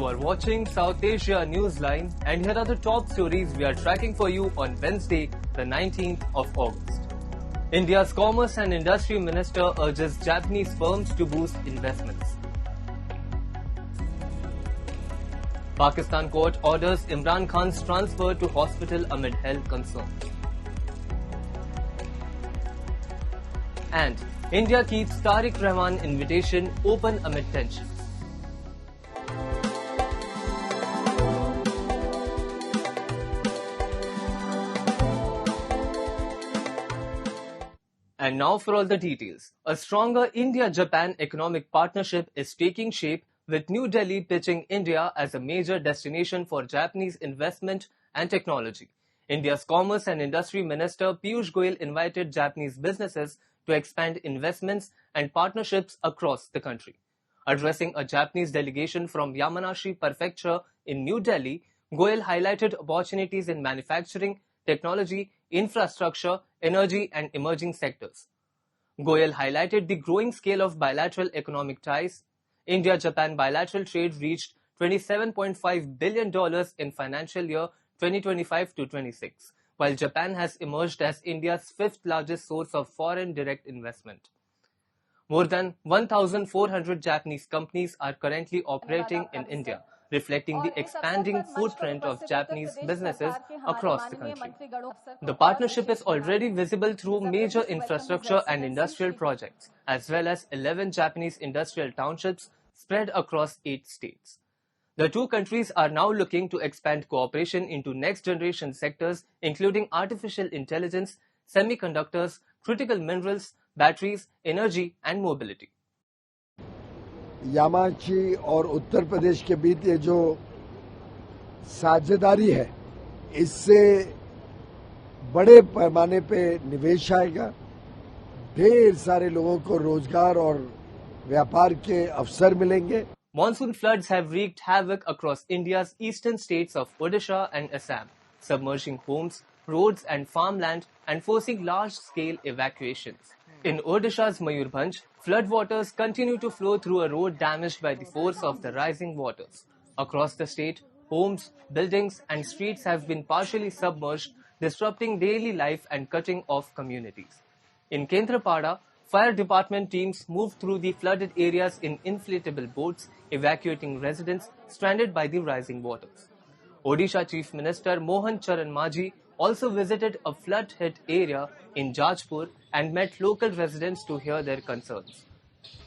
are watching South Asia Newsline, and here are the top stories we are tracking for you on Wednesday, the 19th of August. India's Commerce and Industry Minister urges Japanese firms to boost investments. Pakistan court orders Imran Khan's transfer to hospital amid health concerns. And India keeps Tarique Rahman invitation open amid tensions. And now for all the details. A stronger India-Japan economic partnership is taking shape, with New Delhi pitching India as a major destination for Japanese investment and technology. India's Commerce and Industry Minister Piyush Goyal invited Japanese businesses to expand investments and partnerships across the country. Addressing a Japanese delegation from Yamanashi Prefecture in New Delhi, Goyal highlighted opportunities in manufacturing, technology, infrastructure, energy and emerging sectors. Goyal highlighted the growing scale of bilateral economic ties. India-Japan bilateral trade reached $27.5 billion in financial year 2025-26, while Japan has emerged as India's fifth largest source of foreign direct investment. More than 1,400 Japanese companies are currently operating in India, reflecting the expanding footprint of Japanese businesses across the country. The partnership is already visible through major infrastructure and industrial projects, as well as 11 Japanese industrial townships spread across 8 states. The two countries are now looking to expand cooperation into next-generation sectors, including artificial intelligence, semiconductors, critical minerals, batteries, energy and mobility. यामाची और उत्तर प्रदेश के बीच ये जो साझेदारी है, इससे बड़े पैमाने पे निवेश आएगा, ढेर सारे लोगों को रोजगार और व्यापार के अवसर मिलेंगे. Monsoon floods have wreaked havoc across India's eastern states of Odisha and Assam, submerging homes, roads and farmland and forcing large-scale evacuations. In Odisha's Mayurbhanj, floodwaters continue to flow through a road damaged by the force of the rising waters. Across the state, homes, buildings and streets have been partially submerged, disrupting daily life and cutting off communities. In Kendrapada, fire department teams moved through the flooded areas in inflatable boats, evacuating residents stranded by the rising waters. Odisha Chief Minister Mohan Charan Majhi also visited a flood-hit area in Jajpur and met local residents to hear their concerns.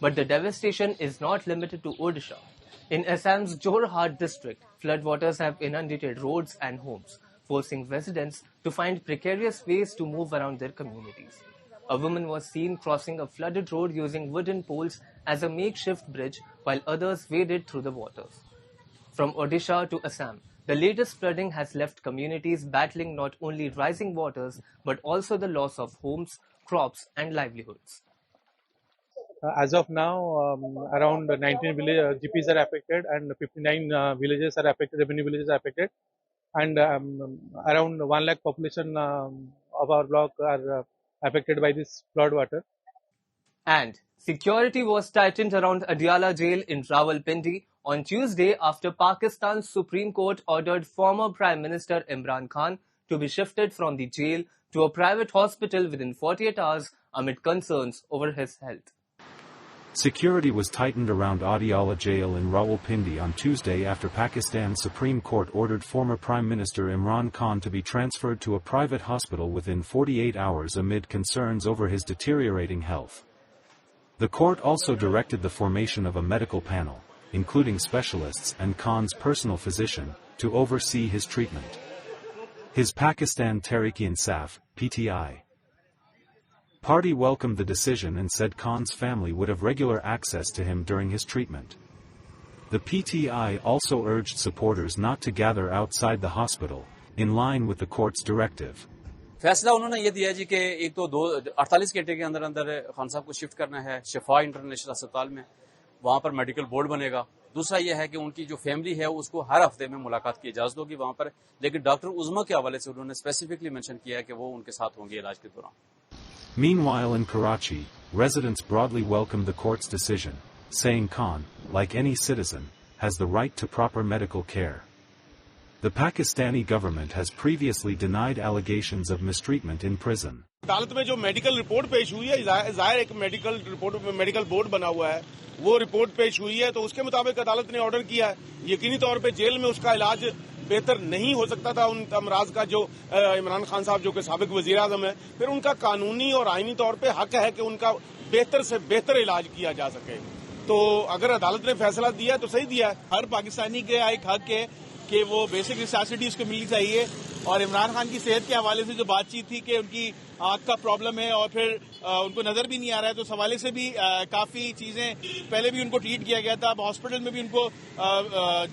But the devastation is not limited to Odisha. In Assam's Jorhat district, floodwaters have inundated roads and homes, forcing residents to find precarious ways to move around their communities. A woman was seen crossing a flooded road using wooden poles as a makeshift bridge, while others waded through the waters. From Odisha to Assam, the latest flooding has left communities battling not only rising waters, but also the loss of homes, crops and livelihoods. As of now, around 19 GPs are affected and 59 villages are affected, revenue villages are affected. And around 1 lakh population of our block are affected by this flood water. And security was tightened around Adiala Jail in Rawalpindi on Tuesday after Pakistan's Supreme Court ordered former Prime Minister Imran Khan to be shifted from the jail to a private hospital within 48 hours amid concerns over his health. Security was tightened around Adiala Jail in Rawalpindi on Tuesday after Pakistan's Supreme Court ordered former Prime Minister Imran Khan to be transferred to a private hospital within 48 hours amid concerns over his deteriorating health. The court also directed the formation of a medical panel, including specialists and Khan's personal physician, to oversee his treatment. His Pakistan Tarique PTI party welcomed the decision and said Khan's family would have regular access to him during his treatment. The PTI also urged supporters not to gather outside the hospital, in line with the court's directive. फैसला उन्होंने ये दिया जी कि एक तो 48 घंटे के अंदर अंदर खान साहब को शिफ्ट करना है शिफा इंटरनेशनल अस्पताल में, वहां पर मेडिकल बोर्ड बनेगा. दूसरा ये है कि उनकी जो फैमिली है उसको हर हफ्ते में मुलाकात की इजाजत होगी वहां पर, लेकिन डॉक्टर उज़्मा के हवाले से उन्होंने स्पेसिफिकली मेंशन किया है कि वो उनके साथ होंगे इलाज के दौरान. Meanwhile in Karachi, residents broadly welcomed the court's decision, saying Khan, like any citizen, has the right to proper medical care. The Pakistani government has previously denied allegations of mistreatment in prison. अदालत में जो medical report पेश हुई है, जाहिर एक medical report में medical board बना हुआ है, वो रिपोर्ट पेश हुई है तो उसके मुताबिक अदालत ने ऑर्डर किया है। यकीनी तौर पे जेल में उसका इलाज बेहतर नहीं हो सकता था उन अमराज का जो इमरान खान साहब जो कि साबिक वजीर आजम है, फिर उनका कानूनी और आईनी तौर पे हक है कि उनका बेहतर से बेहतर इलाज किया जा सके। तो अगर अदालत ने फैसला दिया तो सही दिया है। हर पाकिस्तानी के एक हक है कि वो बेसिक नेसेसिटी उसको मिलनी चाहिए। और इमरान खान की सेहत के हवाले से जो बातचीत थी कि उनकी आंख का प्रॉब्लम है और फिर उनको नजर भी नहीं आ रहा है, तो उस हवाले से भी काफी चीजें पहले भी उनको ट्रीट किया गया था। अब हॉस्पिटल में भी उनको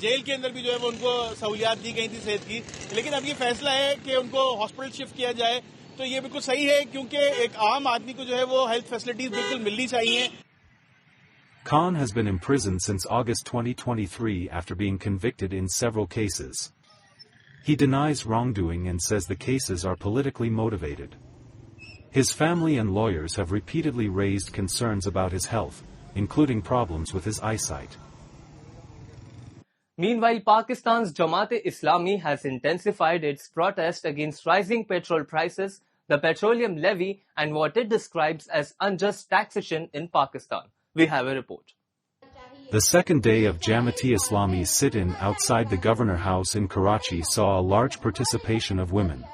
जेल के अंदर भी जो है वो उनको सहूलियात दी गई थी सेहत की, लेकिन अब ये फैसला है कि उनको हॉस्पिटल शिफ्ट किया जाए, तो ये बिल्कुल सही है क्योंकि एक आम आदमी को जो है वो हेल्थ फैसिलिटीज बिल्कुल मिलनी चाहिए। Khan has been imprisoned since August 2023 after being convicted in several cases. He denies wrongdoing and says the cases are politically motivated. His family and lawyers have repeatedly raised concerns about his health, including problems with his eyesight. Meanwhile, Pakistan's Jamaat-e-Islami has intensified its protest against rising petrol prices, the petroleum levy, and what it describes as unjust taxation in Pakistan. We have a report. The second day of Jamaat-e-Islami's sit-in outside the Governor House in Karachi saw a large participation of women.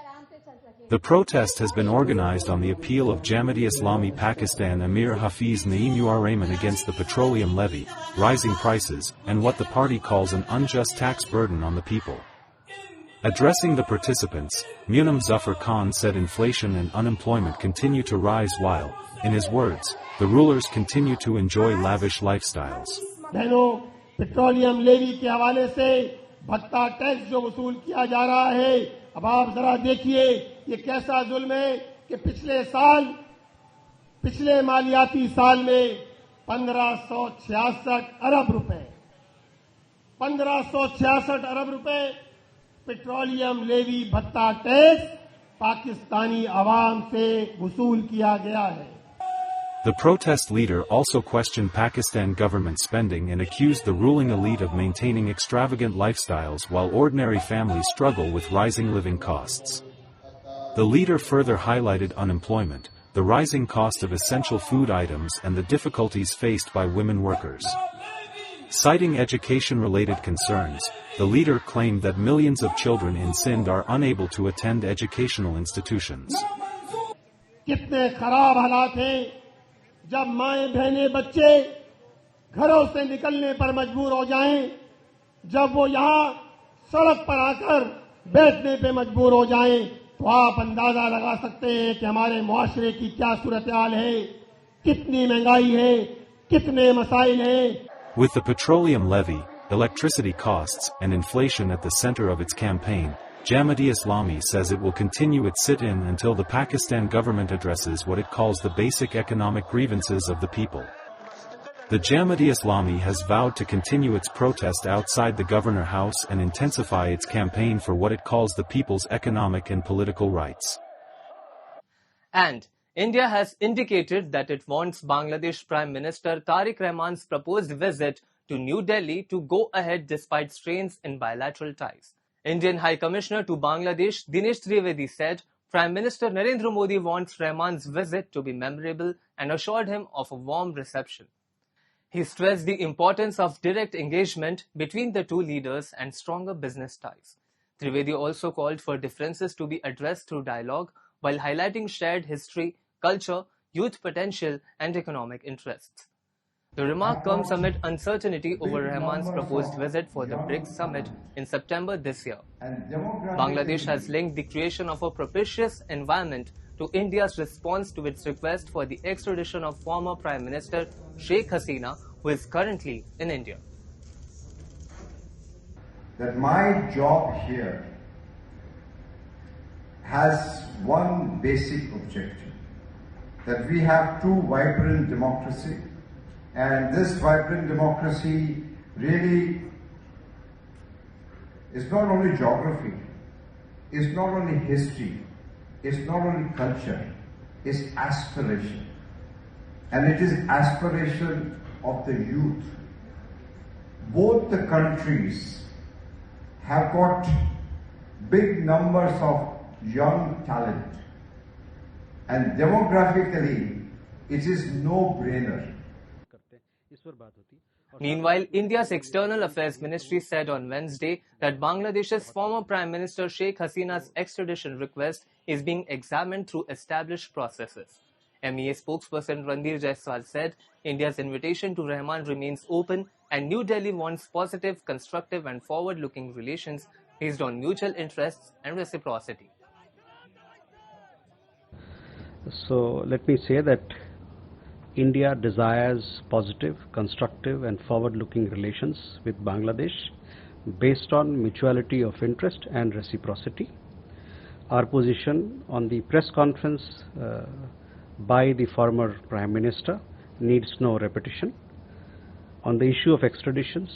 The protest has been organized on the appeal of Jamaat-e-Islami Pakistan Amir Hafiz Naeem Rahman against the petroleum levy, rising prices, and what the party calls an unjust tax burden on the people. Addressing the participants, Munam Zafar Khan said inflation and unemployment continue to rise while, in his words, the rulers continue to enjoy lavish lifestyles. बहनों, petroleum levy के हवाले से भत्ता tax जो वसूल किया जा रहा है, अब आप जरा देखिए ये कैसा जुल्म है कि पिछले मालियाती साल में 1566 अरब रुपए 1566 अरब रुपए पेट्रोलियम लेवी भत्ता टैक्स पाकिस्तानी आवाम से वसूल किया गया है। The protest leader also questioned Pakistan government spending and accused the ruling elite of maintaining extravagant lifestyles while ordinary families struggle with rising living costs. The leader further highlighted unemployment, the rising cost of essential food items and the difficulties faced by women workers. Citing education-related concerns, the leader claimed that millions of children in Sindh are unable to attend educational institutions. कितने खराब हालात हैं जब माएं बहनें बच्चे घरों से निकलने पर मजबूर हो जाएं, जब वो यहाँ सड़क पर आकर बैठने पे मजबूर हो जाएं, तो आप अंदाजा लगा सकते हैं कि हमारे मुआशरे की क्या सूरत-ए-हाल है, कितनी महंगाई है, कितने मसाइल हैं। With the petroleum levy, electricity costs, and inflation at the center of its campaign, Jamaat-e-Islami says it will continue its sit-in until the Pakistan government addresses what it calls the basic economic grievances of the people. The Jamaat-e-Islami has vowed to continue its protest outside the Governor House and intensify its campaign for what it calls the people's economic and political rights. And India has indicated that it wants Bangladesh Prime Minister Tarique Rahman's proposed visit to New Delhi to go ahead despite strains in bilateral ties. Indian High Commissioner to Bangladesh Dinesh Trivedi said Prime Minister Narendra Modi wants Rahman's visit to be memorable and assured him of a warm reception. He stressed the importance of direct engagement between the two leaders and stronger business ties. Trivedi also called for differences to be addressed through dialogue while highlighting shared history, culture, youth potential and economic interests. The remark comes amid uncertainty over Rahman's proposed visit for the BRICS summit in September this year. Bangladesh has linked the creation of a propitious environment to India's response to its request for the extradition of former Prime Minister Sheikh Hasina, who is currently in India. That my job here has one basic objective, that we have two vibrant democracy, and this vibrant democracy really is not only geography, is not only history, is not only culture, is aspiration. And it is aspiration of the youth. both the countries have got big numbers of young talent, and demographically it is no-brainer. Meanwhile, India's External Affairs Ministry said on Wednesday that Bangladesh's former Prime Minister Sheikh Hasina's extradition request is being examined through established processes. MEA spokesperson Randir Jaiswal said India's invitation to Rahman remains open and New Delhi wants positive, constructive and forward-looking relations based on mutual interests and reciprocity. So let me say that India desires positive, constructive and forward-looking relations with Bangladesh based on mutuality of interest and reciprocity. Our position on the press conference by the former Prime Minister needs no repetition. On the issue of extraditions,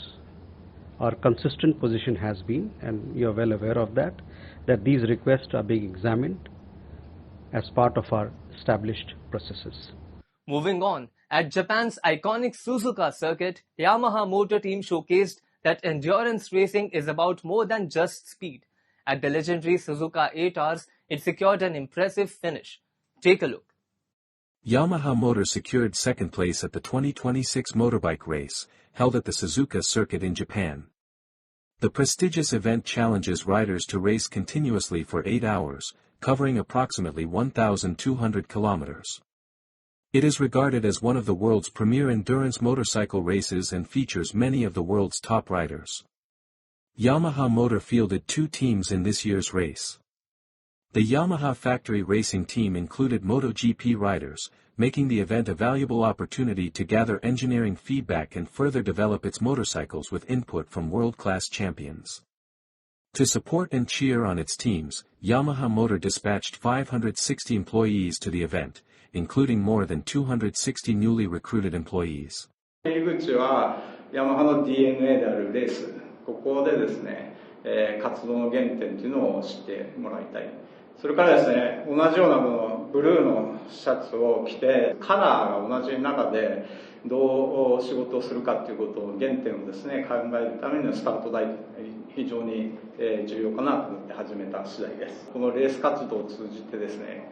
our consistent position has been, and you are well aware of that, that these requests are being examined as part of our established processes. Moving on, at Japan's iconic Suzuka Circuit, Yamaha Motor team showcased that endurance racing is about more than just speed. At the legendary Suzuka 8 Hours, it secured an impressive finish. Take a look. Yamaha Motor secured second place at the 2026 motorbike race, held at the Suzuka Circuit in Japan. The prestigious event challenges riders to race continuously for 8 hours, covering approximately 1,200 kilometers. It is regarded as one of the world's premier endurance motorcycle races and features many of the world's top riders. Yamaha Motor fielded 2 teams in this year's race. The Yamaha factory racing team included MotoGP riders, making the event a valuable opportunity to gather engineering feedback and further develop its motorcycles with input from world-class champions. To support and cheer on its teams, Yamaha Motor dispatched 560 employees to the event, including more than 260 newly recruited employees. 入り口はヤマハの DNA であるレース、ここでですね、活動の原点というのを知ってもらいたい。それからですね、同じようなこのブルーのシャツを着て、カラーが同じ中でどう仕事をするかということを原点をですね、考えるためのスタート台、非常に重要かなと思って始めた次第です。このレース活動を通じてですね、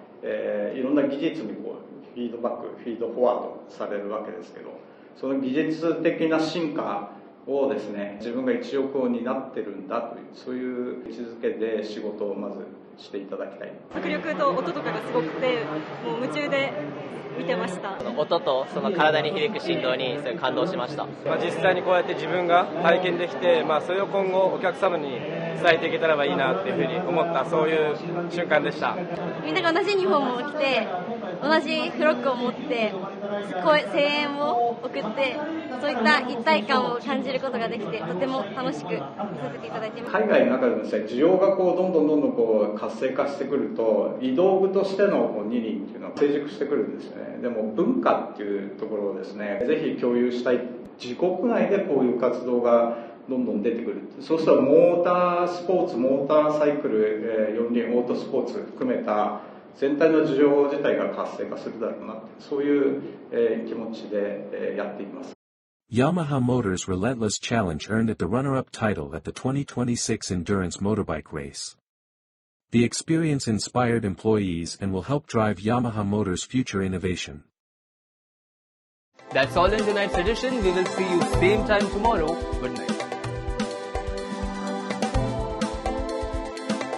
いろんな技術にこうフィードバック、フィードフォワードされるわけですけど、その技術的な進化をですね、自分が一翼を担ってるんだという、そういう位置づけで仕事をまずしていただきたい。迫力と音とかがすごくて、もう夢中で見てました。音とその体に響く振動にすごい感動しました。実際にこうやって自分が体験できて、それを今後お客様に伝えていけたらばいいなっていうふうに思った、そういう瞬間でした。みんなが同じユニフォームを着て、同じフロッグを持って声援を送って、そういった一体感を感じることができて、とても楽しく見させていただいています。海外の中でもですね、需要がこうどんどんこう活性化してくると、移動具としてのこう二輪っていうのは成熟してくるんですよね。でも文化っていうところをですね、ぜひ共有したい。自国内でこういう活動がどんどん出てくる。そうするとモータースポーツ、モーターサイクル、四輪オートスポーツ含めた全体の需要自体が活性化するだろうなって、そういう気持ちでやっています。Yamaha Motor's relentless challenge earned it the runner-up title at the 2026 endurance motorbike race. The experience inspired employees and will help drive Yamaha Motor's future innovation. That's all in tonight's edition. We will see you same time tomorrow. Good night.